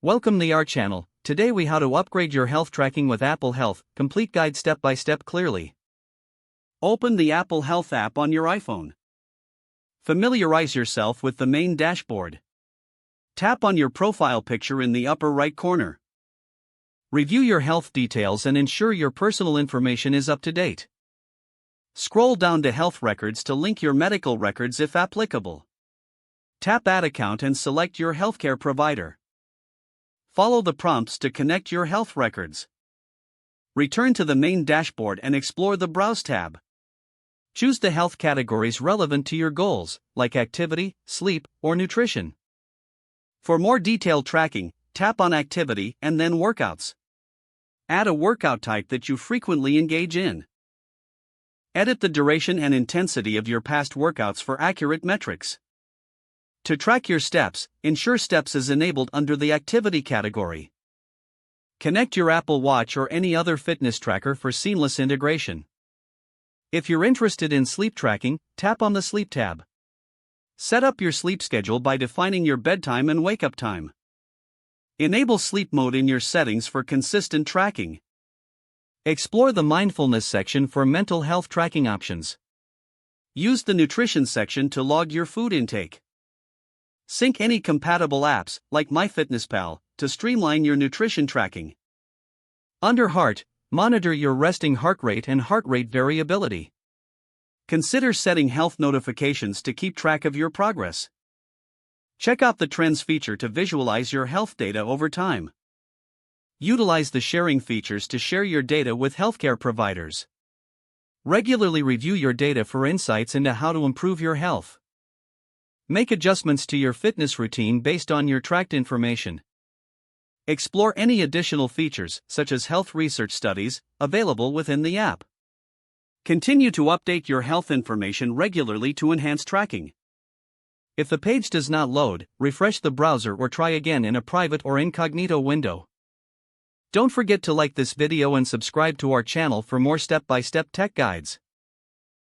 Welcome to our channel. Today we how to upgrade your health tracking with Apple Health, complete guide step by step clearly. Open the Apple Health app on your iPhone. Familiarize yourself with the main dashboard. Tap on your profile picture in the upper right corner. Review your health details and ensure your personal information is up to date. Scroll down to Health Records to link your medical records if applicable. Tap Add Account and select your healthcare provider. Follow the prompts to connect your health records. Return to the main dashboard and explore the Browse tab. Choose the health categories relevant to your goals, like activity, sleep, or nutrition. For more detailed tracking, tap on Activity and then Workouts. Add a workout type that you frequently engage in. Edit the duration and intensity of your past workouts for accurate metrics. To track your steps, ensure Steps is enabled under the Activity category. Connect your Apple Watch or any other fitness tracker for seamless integration. If you're interested in sleep tracking, tap on the Sleep tab. Set up your sleep schedule by defining your bedtime and wake-up time. Enable sleep mode in your settings for consistent tracking. Explore the mindfulness section for mental health tracking options. Use the nutrition section to log your food intake. Sync any compatible apps, like MyFitnessPal, to streamline your nutrition tracking. Under Heart, monitor your resting heart rate and heart rate variability. Consider setting health notifications to keep track of your progress. Check out the Trends feature to visualize your health data over time. Utilize the sharing features to share your data with healthcare providers. Regularly review your data for insights into how to improve your health. Make adjustments to your fitness routine based on your tracked information. Explore any additional features, such as health research studies, available within the app. Continue to update your health information regularly to enhance tracking. If the page does not load, refresh the browser or try again in a private or incognito window. Don't forget to like this video and subscribe to our channel for more step-by-step tech guides.